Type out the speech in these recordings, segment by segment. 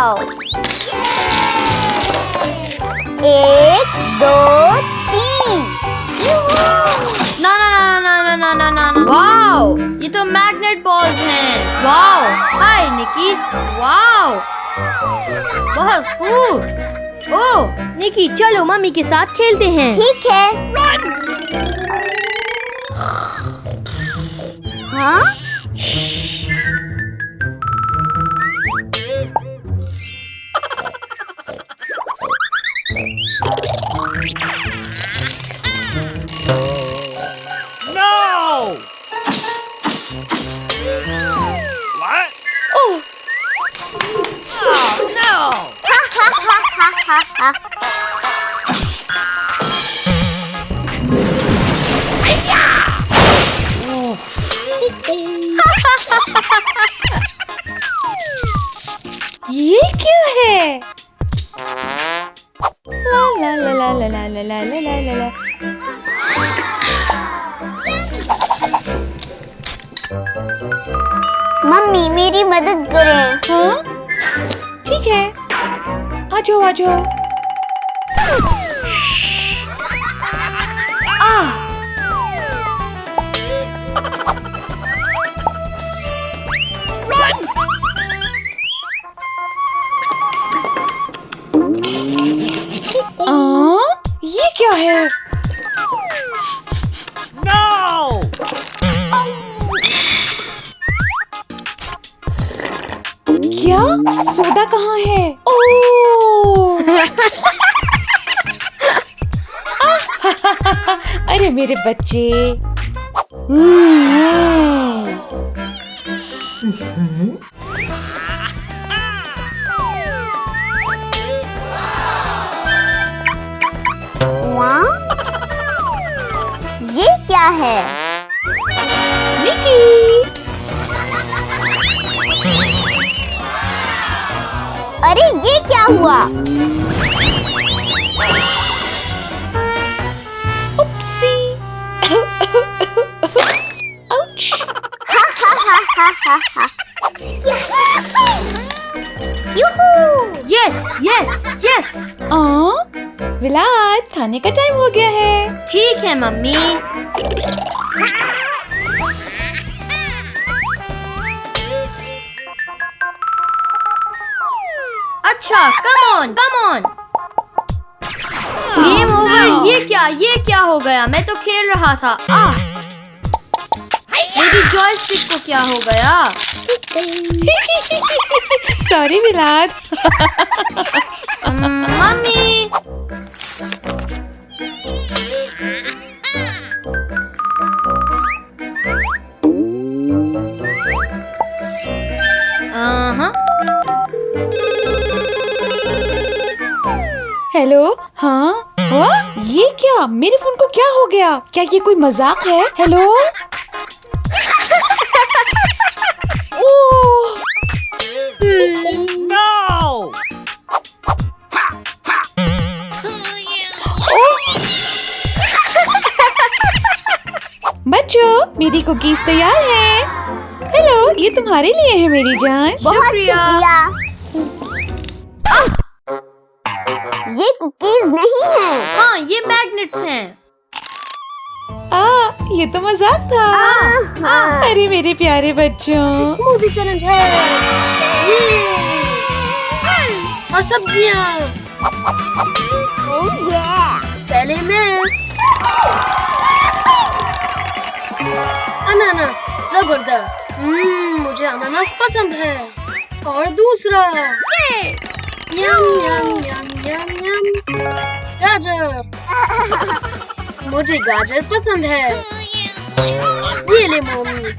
जाओ। 1 2 3। ना ना ना ना ना ना ना ना ना। वाओ, ये तो मैग्नेट बॉल्स हैं। वाओ, हाय निकी। वाओ, बहुत खूब। ओह निकी, चलो मम्मी के साथ खेलते हैं। ठीक है। हाँ? No! What? Oh. Oh, no! ये क्या है? ला ला ला ला ला ला ला ला ला ला ला। मम्मी मेरी मदद करें। हाँ? ठीक है, आ जाओ आ जाओ। ये क्या है? No! क्या? सोडा कहाँ है? ओह! अरे मेरे बच्चे। वाह, ये क्या है? निकी। अरे ये क्या हुआ? Oopsie. Ouch. Yoohoo! Yes yes yes. विलाद, खाने का टाइम हो गया है। ठीक है मम्मी। अच्छा, come on come on. Game over. ये क्या हो गया? मैं तो खेल रहा था। मेरी जॉयस्टिक को क्या हो गया? सॉरी विलाद। मम्मी। हेलो। हाँ? ये क्या? मेरे फोन को क्या हो गया? क्या ये कोई मजाक है? हेलो? ओह! No! बच्चों, मेरी कुकीज तैयार है। हेलो, ये तुम्हारे लिए है मेरी जान। बहुत शुक्रिया। ये कुकीज नहीं है। हाँ, ये मैग्नेट्स हैं। ये तो मजाक था। अरे मेरे प्यारे बच्चों। स्मूदी चैलेंज है। और सब्जियाँ। Oh yeah! पहले मैं अनानास। जबरदस्त। मुझे अनानास पसंद है। और दूसरा यम यम यम यम यम गाजर। मुझे गाजर पसंद है। ये ले मम्मी।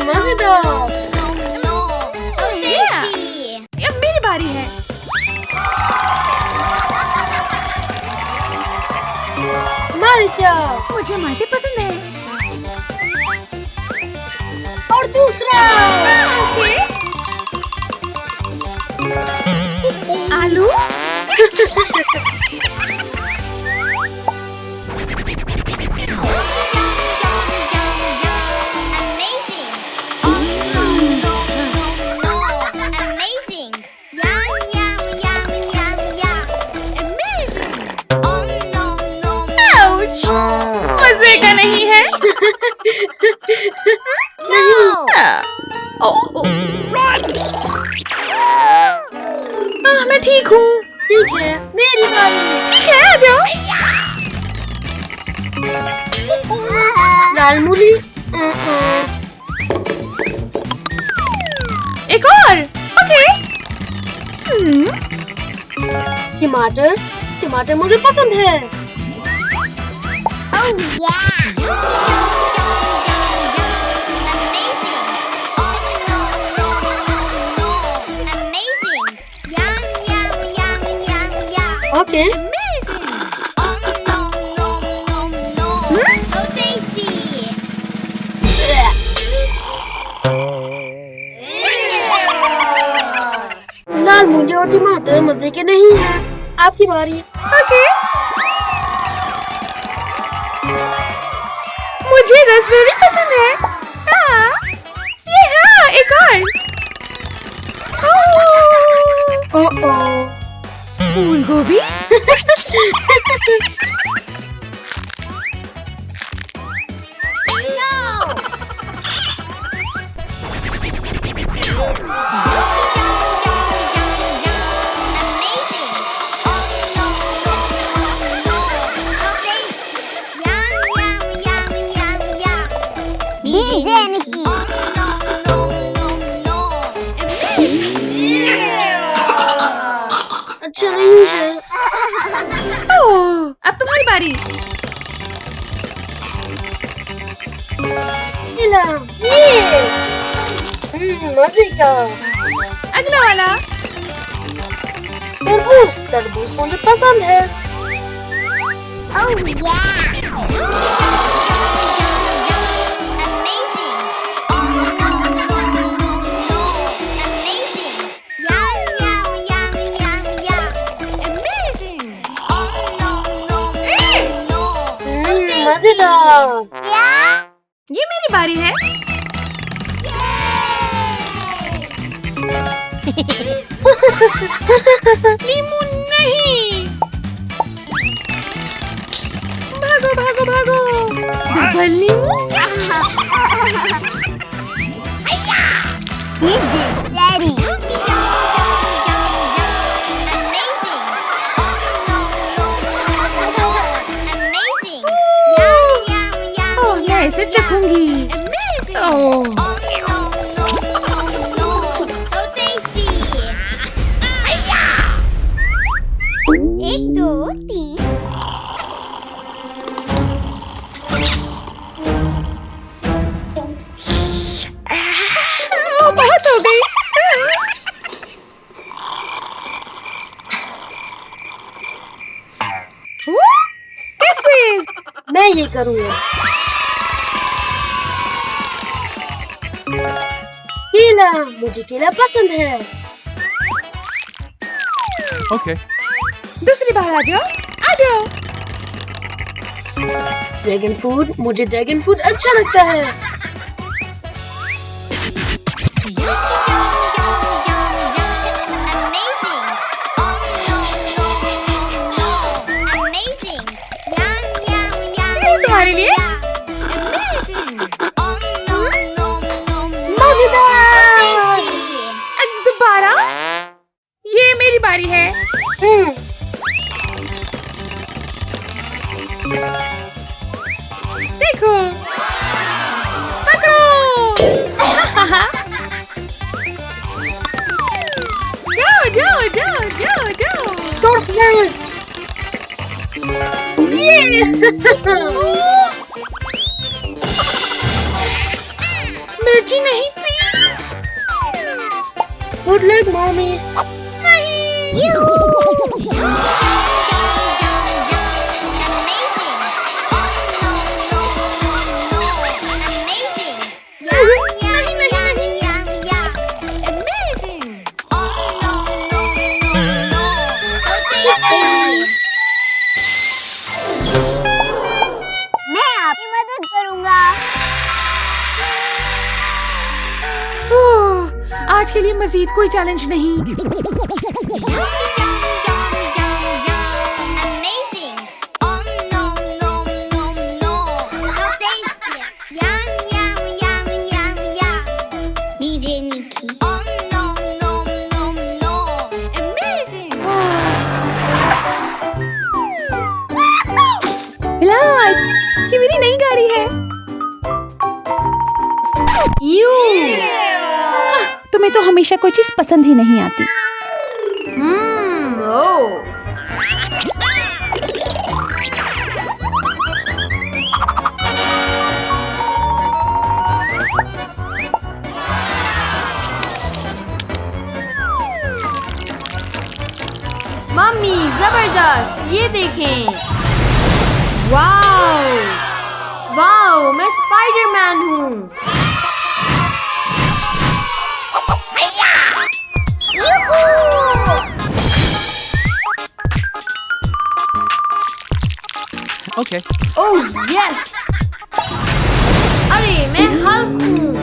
मजेदार। अब मेरी बारी है। माल्टा। मुझे माल्टे पसंद है। और दूसरा मैं ठीक हूँ। ठीक है, मेरी बारी। ठीक है, आ जाओ। लाल मूली। एक और। ओके। टमाटर। टमाटर मुझे पसंद है। Oh yeah! Amazing! Oh no no no no! Amazing! Yum yum yum yum yum! Okay. Amazing! Oh no no no no! So tasty! लाल मूली और टमाटर मजे के नहीं है। आपकी बारी। ओके। मुझे रसबेरी पसंद है। हाँ, ये हाँ, एक और। ओह फूल गोभी। Amazing! Oh no no no no! So tasty! Yum yum yum yum yum! DJ Nikki! Oh no no no no! अच्छा नहीं है। ओह, अब तुम्हारी बारी। मिला। ये। मजे का। अगला वाला। तरबूज। तरबूज मुझे पसंद है। Oh yeah! Amazing! Oh no no no no! Amazing! Yum yum yum yum yum! Amazing! Oh no no no no! So tasty! मजेदार। Yeah! ये मेरी बारी है। लीमू नहीं। भागो भागो भागो। Double लीमू। This is ready. Amazing! Oh no no no no! Amazing! Yum yum yum! ओह, मैं इसे चखूंगी। Amazing! ओह, Oh no no no no! So tasty! एक दो तीन ओह, बहुत हो गई। कैसे? मैं ये करूँगा। केला। मुझे केला पसंद है। Okay. दूसरी बार आ जाओ। आ जाओ। Dragon fruit. मुझे ड्रैगन फ्रूट अच्छा लगता है। Amazing! Oh no no no no! Amazing! Yum yum yum! ये तुम्हारे लिए। Amazing! Oh no no no no! मजेदार। Tasty! दोबारा। ये मेरी बारी है। देखो, पकड़ो। जाओ जाओ जाओ जाओ जाओ। चॉकलेट। ये। मिर्ची नहीं प्लीज। Good luck mummy. नहीं। Amazing! Oh no no no no! Amazing! Yum yum yum yum yum! Amazing! Oh no no no no! So tasty! मैं आपकी मदद करूँगा। ओह, आज के लिए मजीद कोई चैलेंज नहीं। Amazing! Oh no no no no! So tasty! Yum तुम्हें तो हमेशा कोई चीज पसंद ही नहीं आती। ओह मम्मी जबरदस्त, ये देखें। वाओ वाओ, मैं स्पाइडरमैन हूँ। Okay. ओह यस, अरे मैं हल्क हूँ।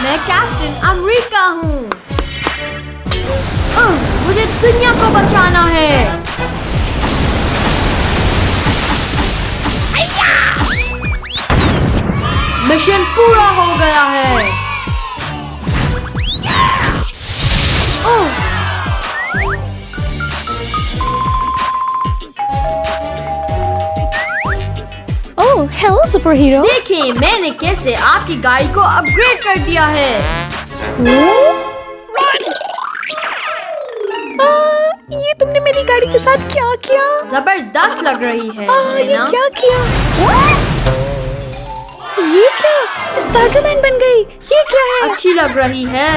मैं कैप्टन अमेरिका हूँ। मुझे दुनिया को बचाना है। मिशन पूरा हो गया है। ओह ओह हेलो सुपर हीरो। देखिए मैंने कैसे आपकी गाड़ी को अपग्रेड कर दिया है। ये तुमने मेरी गाड़ी के साथ क्या किया? जबरदस्त लग रही है, है ये ना? क्या किया? ये क्या? स्पाइडरमैन बन गई। ये क्या है? अच्छी लग रही है।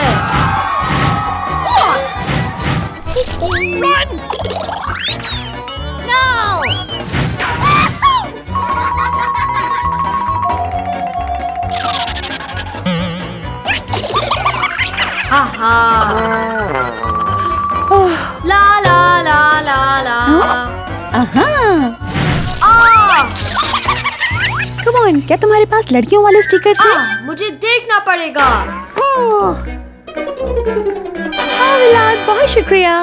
हाँ ला ला ला ला ला। कम ऑन, क्या तुम्हारे पास लड़कियों वाले स्टिकर्स हैं? मुझे देखना पड़ेगा। विलाद, बहुत शुक्रिया।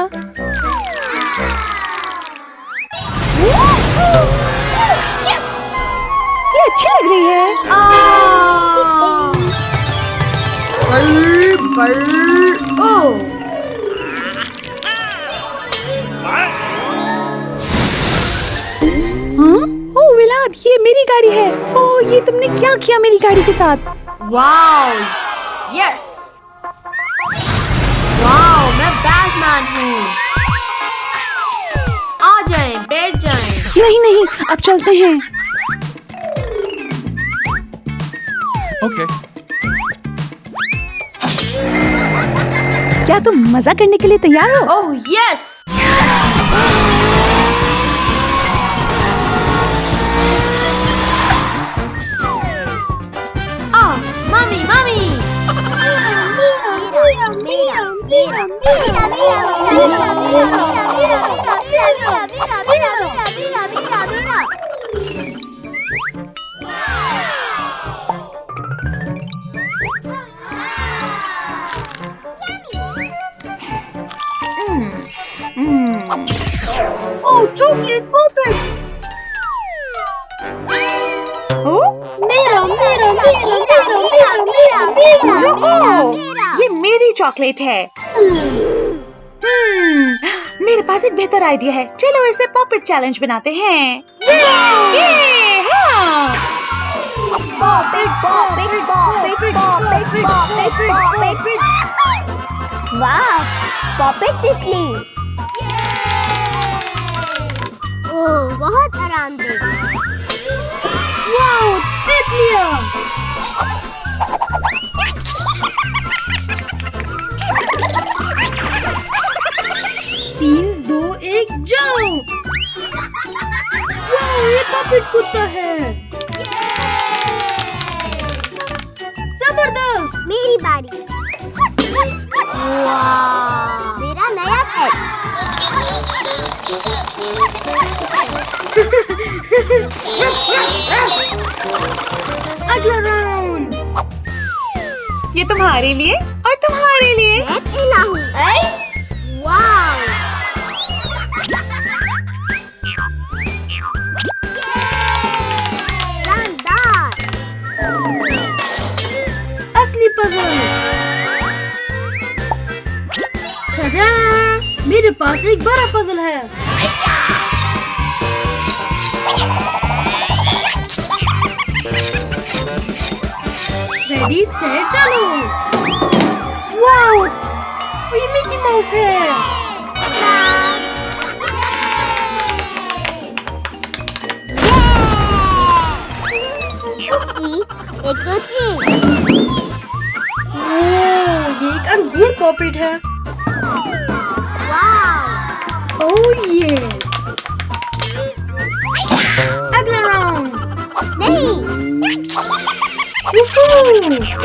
ये अच्छी लग रही है। ओह विलाद, ये मेरी गाड़ी है। ओह ये तुमने क्या किया मेरी गाड़ी के साथ? वाओ यस, वाओ मैं बैटमैन हूँ। आ जाएं, बैठ जाएं। नहीं नहीं, अब चलते हैं। Okay. क्या तुम मजा करने के लिए तैयार हो? Oh yes. Mummy mummy. Oh, chocolate puppet! ये मेरी चॉकलेट है। मेरे पास एक बेहतर आइडिया है। चलो इसे पॉपेट चैलेंज बनाते हैं। वाह, पॉपेट तितली। ओह, बहुत आरामदेह। Wow, तितलियाँ! 3, 2, 1, जाओ! वाह, ये पॉपेट कुत्ता है। जबरदस्त! मेरी बारी। वाह, मेरा नया पेट। अगला राउंड। ये तुम्हारे लिए और तुम्हारे लिए। मैं पहला हूँ। वाव! शानदार! असली पजल। tada! मेरे पास एक बड़ा पजल है। रेडी सेट चलो। वाओ! ये मिकी माउस है। कुकी, एक दो तीन। ओह, ये एक अंगूर पॉपेट है। वाव! ओह ये। अगला राउंड। नहीं,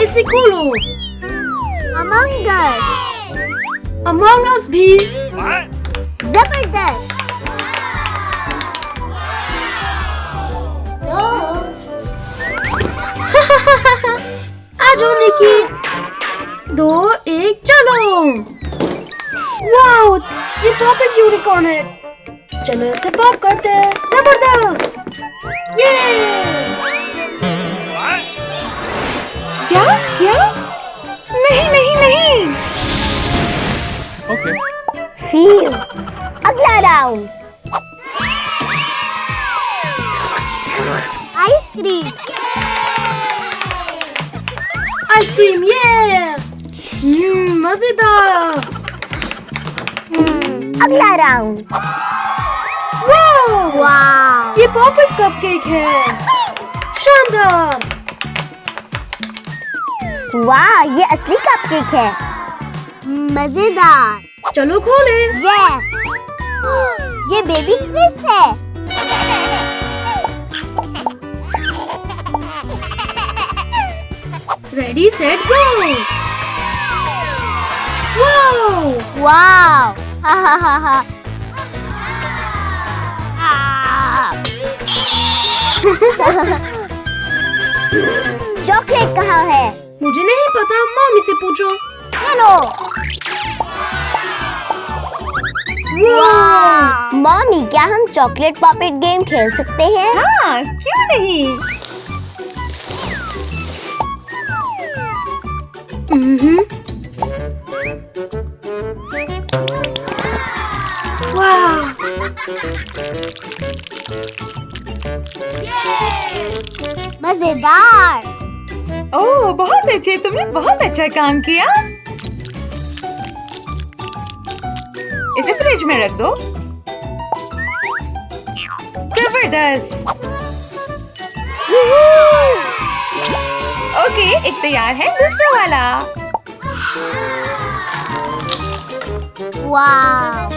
इसे खोलो। अमंग अस। अमंग अस भी। जबरदस्त। आ जाओ निकी। 2, 1 चलो। वाओ, ये पॉपेट यूनिकॉर्न है। चलो इसे पॉप करते हैं। जबरदस्त। ये क्या क्या? नहीं नहीं नहीं। Okay. फिर अगला राउंड। आइसक्रीम। आइसक्रीम ये। मजेदार। अगला राउंड। वाओ, वाव! ये पॉपेट कपकेक है। शानदार। वाह, ये असली कपकेक है। मजेदार। चलो खोले। ये बेबी क्रिस है। Ready set go. वाओ, वाव! हा हा हा हा। चॉकलेट कहाँ है? मुझे नहीं पता, मम्मी से पूछो। हेलो। वाह, मॉमी, क्या हम चॉकलेट पॉपेट गेम खेल सकते हैं? हाँ, क्यों नहीं? वाह, मजेदार। ओह, बहुत अच्छे, तुमने बहुत अच्छा काम किया। इसे फ्रिज में रख दो। जबरदस्त। ओके, एक तैयार है दूसरा वाला। वाव!